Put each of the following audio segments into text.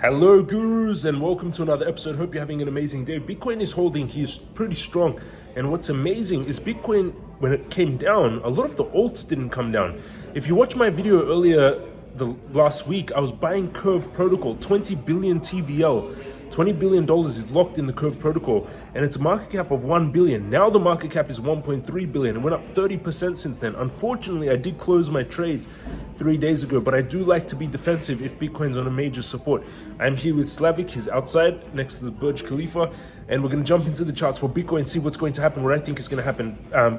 Hello gurus and welcome to another episode. Hope you're having an amazing day. Bitcoin is holding, he's pretty strong. And what's amazing is Bitcoin, when it came down, a lot of the alts didn't come down. If you watch my video earlier last week, I was buying Curve Protocol, 20 billion TVL. $20 billion is locked in the Curve Protocol and it's a market cap of 1 billion. Now the market cap is 1.3 billion. It went up 30% since then. Unfortunately, I did close my trades 3 days ago, but I do like to be defensive if Bitcoin's on a major support. I'm here with Slavic, he's outside next to the Burj Khalifa, and we're gonna jump into the charts for Bitcoin, see what's going to happen, what I think is gonna happen.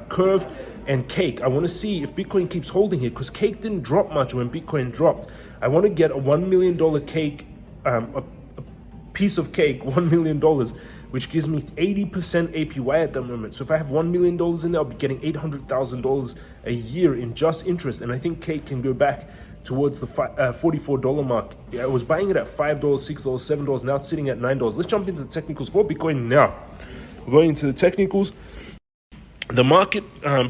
Curve and Cake. I wanna see if Bitcoin keeps holding here because Cake didn't drop much when Bitcoin dropped. I wanna get a $1 million cake, a piece of cake, $1 million, which gives me 80% APY at the moment. So if I have $1 million in there, I'll be getting $800,000 a year in just interest. And I think cake can go back towards the $44 mark. I was buying it at $5, $6, $7. Now it's sitting at $9. Let's jump into the technicals for Bitcoin now. We're going into the technicals. The market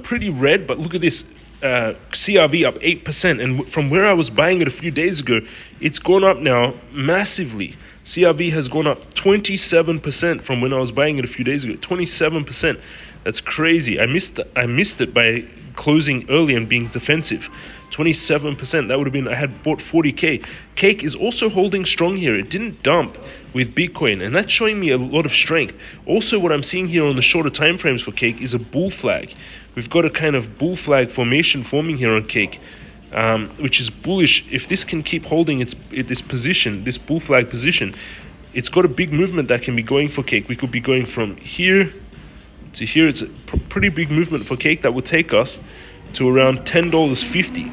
pretty red, but look at this. CRV up 8%, and from where I was buying it a few days ago, it's gone up now massively. CRV has gone up 27% from when I was buying it a few days ago. 27%. That's crazy. I missed it by closing early and being defensive. 27%. That would have been, I had bought 40k. Cake is also holding strong here. It didn't dump with Bitcoin, and that's showing me a lot of strength. Also, what I'm seeing here on the shorter time frames for Cake is a bull flag. We've got a kind of bull flag formation forming here on Cake, which is bullish. If this can keep holding this position, this bull flag position, it's got a big movement that can be going for Cake. We could be going from here to here. It's a pretty big movement for Cake that would take us to around $10.50.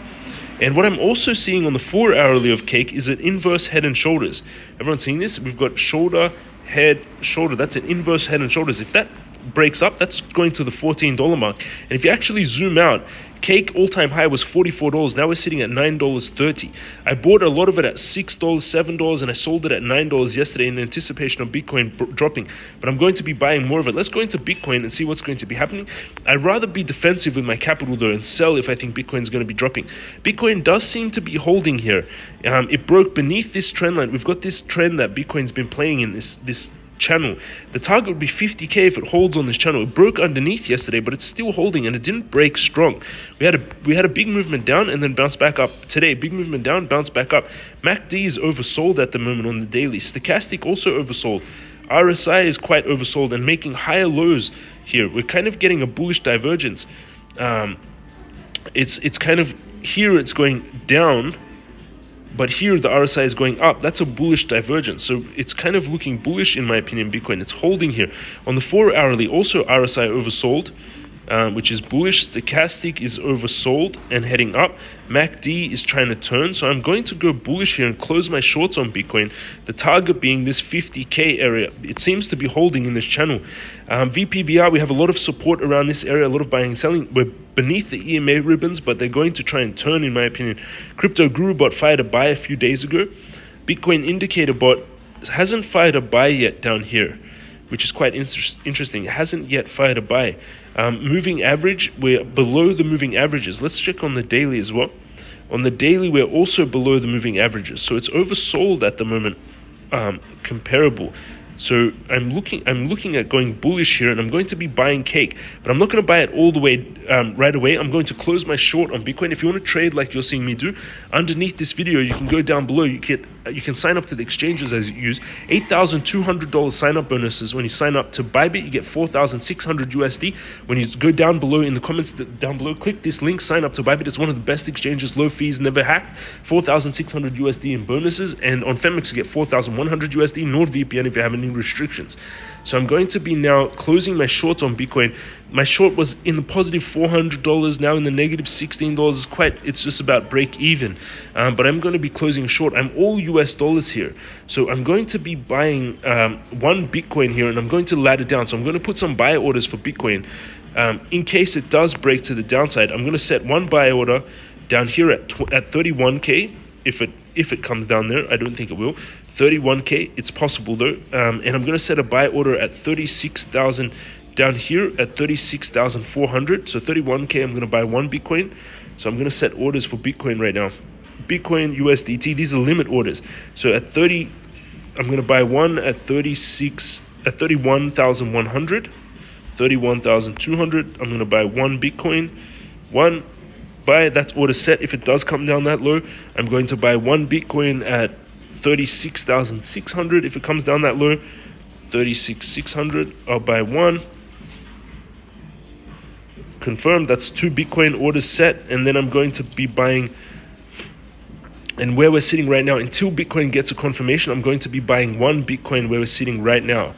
And what I'm also seeing on the 4 hourly of Cake is an inverse head and shoulders. Everyone seeing this? We've got shoulder, head, shoulder. That's an inverse head and shoulders. If that breaks up, that's going to the $14 mark. And if you actually zoom out, Cake all-time high was $44. Now we're sitting at $9.30. I bought a lot of it at $6, $7, and I sold it at $9 yesterday in anticipation of Bitcoin dropping. But I'm going to be buying more of it. Let's go into Bitcoin and see what's going to be happening. I'd rather be defensive with my capital though and sell if I think Bitcoin's going to be dropping. Bitcoin does seem to be holding here. It broke beneath this trend line. We've got this trend that Bitcoin's been playing in this channel. The target would be 50k if it holds on this channel. It broke underneath yesterday, but it's still holding and it didn't break strong. We had a big movement down and then bounced back up. Today, big movement down, bounce back up. MACD is oversold at the moment on the daily. Stochastic also oversold. RSI is quite oversold and making higher lows here. We're kind of getting a bullish divergence. It's kind of here it's going down, but here the RSI is going up. That's a bullish divergence. So it's kind of looking bullish in my opinion, Bitcoin. It's holding here. On the 4 hourly, also RSI oversold, which is bullish. Stochastic is oversold and heading up. MACD is trying to turn. So I'm going to go bullish here and close my shorts on Bitcoin. The target being this 50k area. It seems to be holding in this channel. VPVR, we have a lot of support around this area, a lot of buying and selling. We're beneath the EMA ribbons, but they're going to try and turn in my opinion. Crypto Guru bot fired a buy a few days ago. Bitcoin Indicator bot hasn't fired a buy yet down here, which is quite interesting. It hasn't yet fired a buy. Moving average, we're below the moving averages. Let's check on the daily as well. On the daily, we're also below the moving averages. So it's oversold at the moment, comparable. So I'm looking at going bullish here, and I'm going to be buying Cake, but I'm not going to buy it all the way right away. I'm going to close my short on Bitcoin. If you want to trade like you're seeing me do, underneath this video, you can go down below. You can sign up to the exchanges as you use. $8,200 sign up bonuses when you sign up to Bybit. You get 4,600 USD. When you go down below in the comments down below, click this link, sign up to Bybit. It's one of the best exchanges, low fees, never hacked. 4,600 USD in bonuses, and on Femex you get 4,100 USD. NordVPN if you have any restrictions. So I'm going to be now closing my shorts on Bitcoin. My short was in the positive $400, now in the negative $16. It's just about break even. But I'm going to be closing short. I'm all US dollars here. So I'm going to be buying one Bitcoin here, and I'm going to ladder down. So I'm going to put some buy orders for Bitcoin. In case it does break to the downside, I'm going to set one buy order down here at 31k. If it comes down there, I don't think it will. 31k, it's possible though. And I'm going to set a buy order at 36,000 down here at 36,400. So 31k, I'm going to buy one Bitcoin. So I'm going to set orders for Bitcoin right now. Bitcoin, USDT, these are limit orders. So at 30 I'm going to buy one at 31,100, 31,200. I'm going to buy one Bitcoin, one buy. That's order set. If it does come down that low, I'm going to buy one Bitcoin at 36,600. If it comes down that low, 36,600, I'll buy one. Confirm. That's two Bitcoin orders set, and then I'm going to be buying. And where we're sitting right now, until Bitcoin gets a confirmation, I'm going to be buying one Bitcoin where we're sitting right now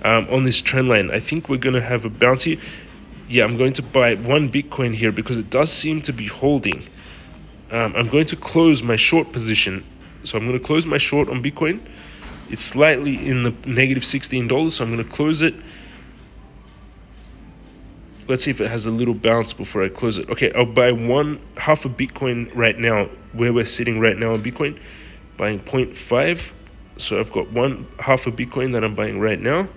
on this trend line. I think we're going to have a bounty. Yeah, I'm going to buy one Bitcoin here because it does seem to be holding. I'm going to close my short position. So I'm going to close my short on Bitcoin. It's slightly in the negative $16, so I'm going to close it. Let's see if it has a little bounce before I close it. Okay, I'll buy half a Bitcoin right now, where we're sitting right now on Bitcoin, buying 0.5. So I've got half a Bitcoin that I'm buying right now.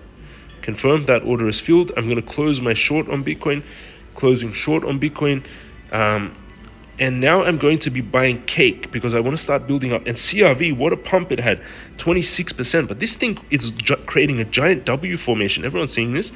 Confirm that order is filled. I'm going to close my short on Bitcoin, closing short on Bitcoin. And now I'm going to be buying cake because I want to start building up. And CRV, what a pump it had, 26%. But this thing is creating a giant W formation. Everyone's seeing this?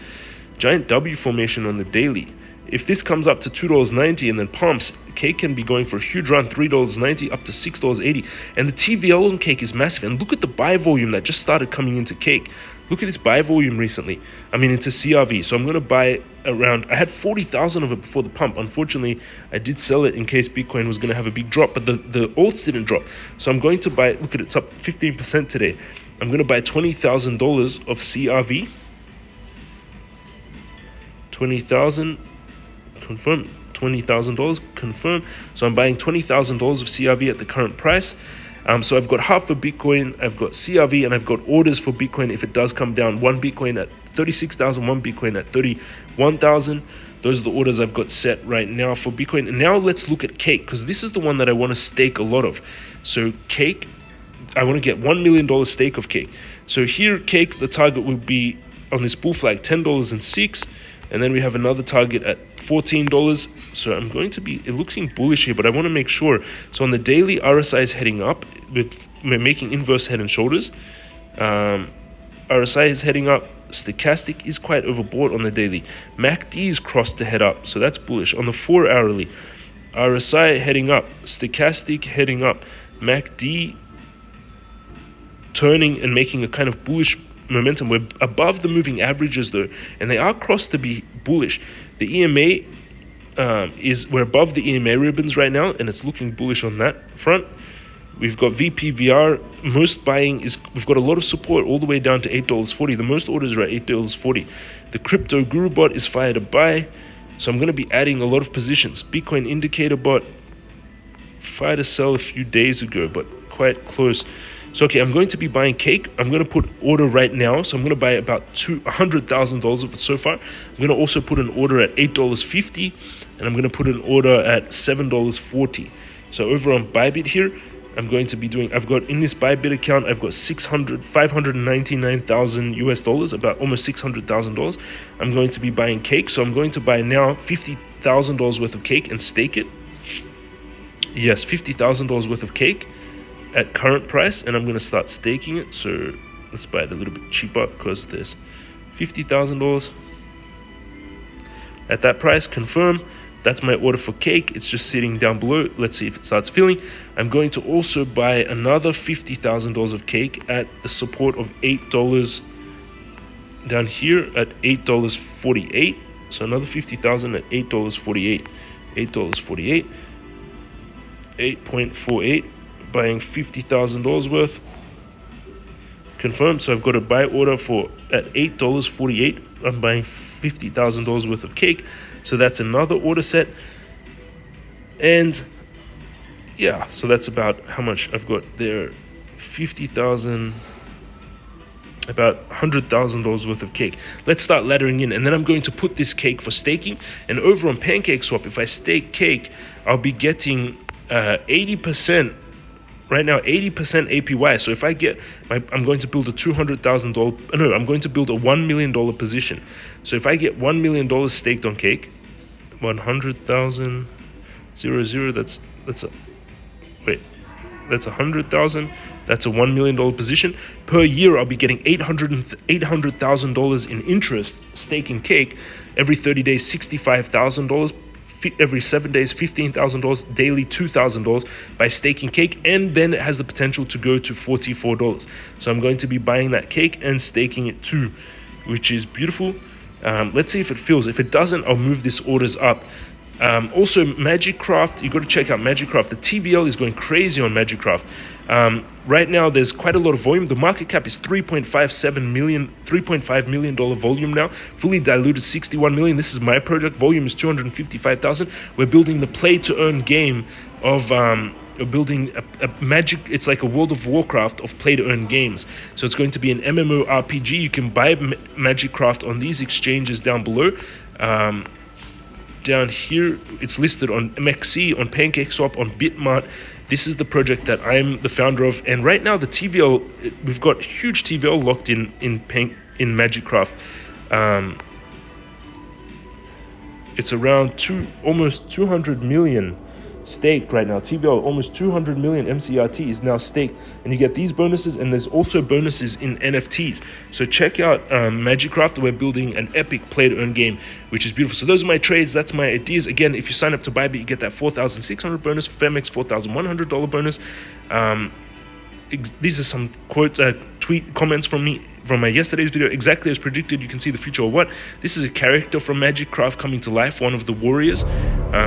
Giant W formation on the daily. If this comes up to $2.90 and then pumps, cake can be going for a huge run, $3.90 up to $6.80. And the TVL on cake is massive. And look at the buy volume that just started coming into cake. Look at this buy volume recently. I mean, into CRV. So I'm going to buy around, I had 40,000 of it before the pump. Unfortunately, I did sell it in case Bitcoin was going to have a big drop, but the alts didn't drop. So I'm going to buy, look at it, it's up 15% today. I'm going to buy $20,000 of CRV. 20,000, confirm. $20,000, confirm. So I'm buying $20,000 of CRV at the current price. So I've got half a Bitcoin, I've got CRV, and I've got orders for Bitcoin if it does come down. One Bitcoin at 36,000, one Bitcoin at 31,000. Those are the orders I've got set right now for Bitcoin. And now let's look at cake, because this is the one that I want to stake a lot of. So cake, I want to get $1 million stake of cake. So here, cake, the target will be on this bull flag, $10.06. And then we have another target at $14. So I'm going to be, it looks bullish here, but I want to make sure. So on the daily, RSI is heading up. We're making inverse head and shoulders. RSI is heading up. Stochastic is quite overbought on the daily. MACD is crossed to head up, so that's bullish. On the 4 hourly, RSI heading up. Stochastic heading up. MACD turning and making a kind of bullish momentum. We're above the moving averages though, and they are crossed to be bullish. The EMA we're above the EMA ribbons right now, and it's looking bullish on that front. We've got VPVR. Most buying is, we've got a lot of support all the way down to $8.40. The most orders are at $8.40. The crypto guru bot is fire to buy, so I'm going to be adding a lot of positions. Bitcoin indicator bot, fire to sell a few days ago, but quite close. So, okay, I'm going to be buying cake. I'm going to put order right now. So I'm going to buy about $100,000 of it so far. I'm going to also put an order at $8.50, and I'm going to put an order at $7.40. So over on Bybit here, I'm going to be doing, I've got in this Bybit account, I've got $599,000 US dollars, about almost $600,000. I'm going to be buying cake. So I'm going to buy now $50,000 worth of cake and stake it. Yes, $50,000 worth of cake at current price, and I'm going to start staking it. So let's buy it a little bit cheaper because there's $50,000 at that price. Confirm. That's my order for cake. It's just sitting down below. Let's see if it starts filling. I'm going to also buy another $50,000 of cake at the support of $8 down here at $8.48. So another $50,000 at $8.48. $8.48. 8.48. Buying $50,000 worth. Confirmed. So I've got a buy order for at $8.48. I'm buying $50,000 worth of cake. So that's another order set. And yeah, so that's about how much I've got there. 50,000, about $100,000 worth of cake. Let's start laddering in, and then I'm going to put this cake for staking. And over on PancakeSwap, if I stake cake, I'll be getting 80%. Right now, 80% APY. So if I get, I'm going to build a $200,000, no, I'm going to build a $1 million position. So if I get $1 million staked on cake, 100,000, 00, that's 100,000. That's a $1 million position. Per year, I'll be getting $800,000 in interest staking Cake. Every 30 days, $65,000. Every 7 days, $15,000. Daily, $2,000 by staking Cake. And then it has the potential to go to $44. So I'm going to be buying that Cake and staking it too, which is beautiful. Let's see if it fills. If it doesn't, I'll move this orders up. Also, MAGICCRAFT, you got to check out MAGICCRAFT. The TVL is going crazy on MAGICCRAFT. Right now, there's quite a lot of volume. The market cap is $3.5 million volume now. Fully diluted 61 million. This is my project. Volume is 255,000. We're building the play-to-earn game of building a magic. It's like a World of Warcraft of play-to-earn games. So it's going to be an MMORPG. You can buy MAGICCRAFT on these exchanges down below. Down here, it's listed on MXC, on PancakeSwap, on Bitmart. This is the project that I'm the founder of, and right now the TVL, we've got huge TVL locked in MAGICCRAFT. It's around almost 200 million staked right now. TVL, almost 200 million MCRT is now staked, and you get these bonuses, and there's also bonuses in NFTs. So check out MAGICCRAFT. We're building an epic play-to-earn game, which is beautiful. So those are my trades. That's my ideas. Again, if you sign up to Bybit, you get that 4,600 bonus. Femex, $4,100 bonus. These are some tweet comments from me from my yesterday's video. Exactly as predicted. You can see the future or what. This is a character from MAGICCRAFT coming to life, one of the warriors.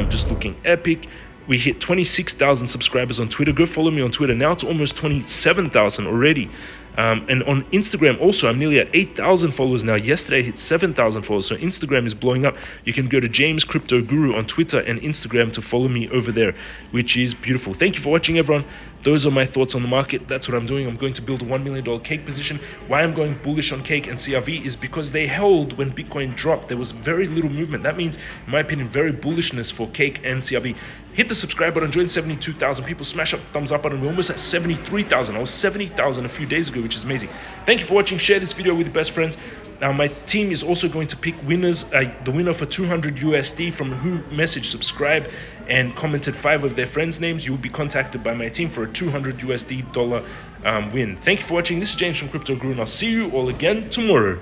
Just looking epic. We hit 26,000 subscribers on Twitter. Go follow me on Twitter. Now it's almost 27,000 already. And on Instagram also, I'm nearly at 8,000 followers now. Yesterday I hit 7,000 followers. So Instagram is blowing up. You can go to James Crypto Guru on Twitter and Instagram to follow me over there, which is beautiful. Thank you for watching, everyone. Those are my thoughts on the market. That's what I'm doing. I'm going to build a $1 million Cake position. Why I'm going bullish on Cake and CRV is because they held when Bitcoin dropped. There was very little movement. That means, in my opinion, very bullishness for Cake and CRV. Hit the subscribe button. Join 72,000 people. Smash up the thumbs up button. We're almost at 73,000. I was 70,000 a few days ago, which is amazing. Thank you for watching. Share this video with your best friends. Now, my team is also going to pick winners. The winner for 200 USD from who messaged, subscribe, and commented 5 of their friends' names. You will be contacted by my team for a 200 USD win. Thank you for watching. This is James from Crypto Guru, and I'll see you all again tomorrow.